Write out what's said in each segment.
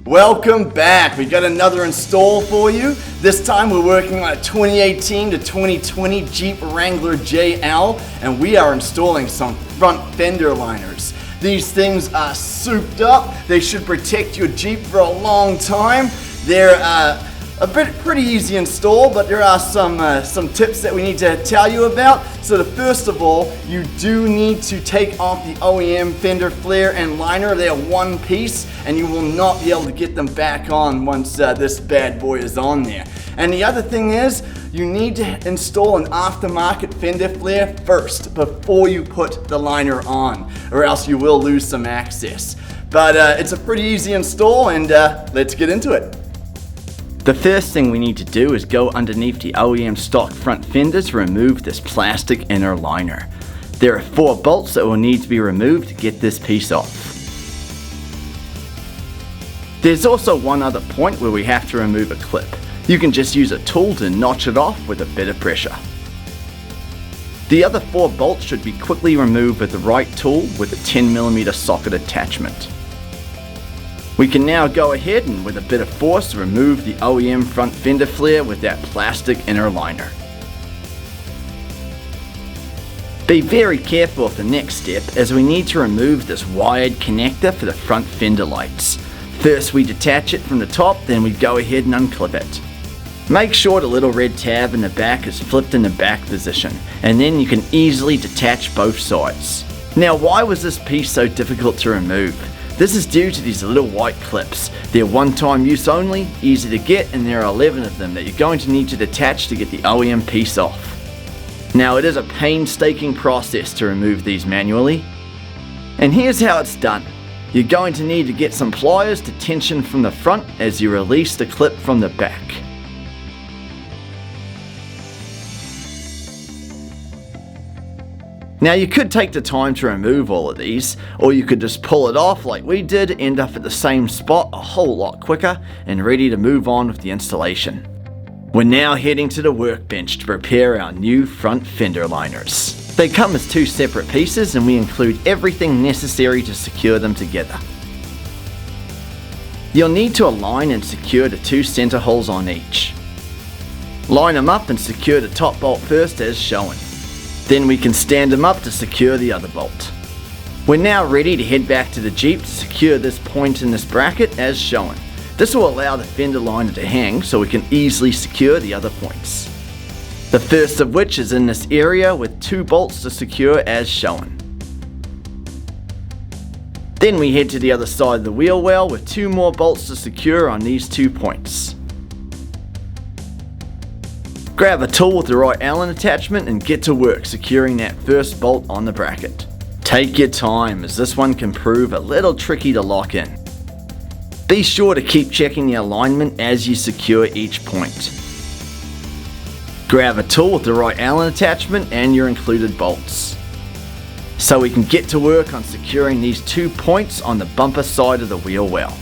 Welcome back. We've got another install for you. This time we're working on a 2018 to 2020 Jeep Wrangler JL, and we are installing some front fender liners. These things are souped up. They should protect your Jeep for a long time. They're pretty easy install, but there are some tips that we need to tell you about. So first of all, you do need to take off the OEM fender flare and liner. They are one piece, and you will not be able to get them back on once this bad boy is on there. And the other thing is, you need to install an aftermarket fender flare first before you put the liner on, or else you will lose some access. But it's a pretty easy install, and let's get into it. The first thing we need to do is go underneath the OEM stock front fender to remove this plastic inner liner. There are 4 bolts that will need to be removed to get this piece off. There's also one other point where we have to remove a clip. You can just use a tool to notch it off with a bit of pressure. The other 4 bolts should be quickly removed with the right tool with a 10mm socket attachment. We can now go ahead and with a bit of force remove the OEM front fender flare with that plastic inner liner. Be very careful with the next step, as we need to remove this wired connector for the front fender lights. First we detach it from the top, then we go ahead and unclip it. Make sure the little red tab in the back is flipped in the back position, and then you can easily detach both sides. Now, why was this piece so difficult to remove? This is due to these little white clips. They're one-time use only, easy to get, and there are 11 of them that you're going to need to detach to get the OEM piece off. Now, it is a painstaking process to remove these manually, and here's how it's done. You're going to need to get some pliers to tension from the front as you release the clip from the back. Now, you could take the time to remove all of these, or you could just pull it off like we did, end up at the same spot a whole lot quicker and ready to move on with the installation. We're now heading to the workbench to prepare our new front fender liners. They come as 2 separate pieces, and we include everything necessary to secure them together. You'll need to align and secure the 2 center holes on each. Line them up and secure the top bolt first as shown. Then we can stand them up to secure the other bolt. We're now ready to head back to the Jeep to secure this point in this bracket as shown. This will allow the fender liner to hang so we can easily secure the other points. The first of which is in this area with 2 bolts to secure as shown. Then we head to the other side of the wheel well with 2 more bolts to secure on these 2 points. Grab a tool with the right Allen attachment and get to work securing that first bolt on the bracket. Take your time, as this one can prove a little tricky to lock in. Be sure to keep checking the alignment as you secure each point. Grab a tool with the right Allen attachment and your included bolts. So we can get to work on securing these 2 points on the bumper side of the wheel well.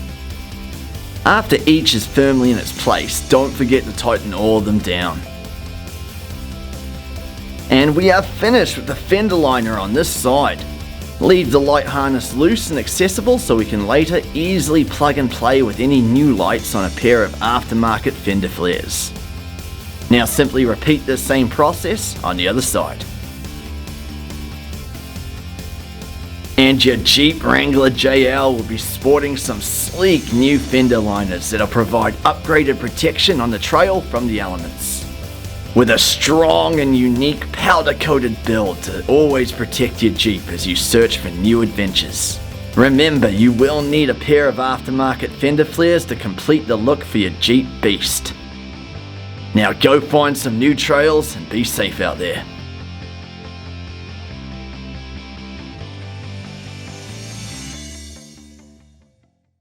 After each is firmly in its place, don't forget to tighten all of them down. And we are finished with the fender liner on this side. Leave the light harness loose and accessible so we can later easily plug and play with any new lights on a pair of aftermarket fender flares. Now simply repeat this same process on the other side. And your Jeep Wrangler JL will be sporting some sleek new fender liners that'll provide upgraded protection on the trail from the elements. With a strong and unique powder-coated build to always protect your Jeep as you search for new adventures. Remember, you will need a pair of aftermarket fender flares to complete the look for your Jeep Beast. Now go find some new trails and be safe out there.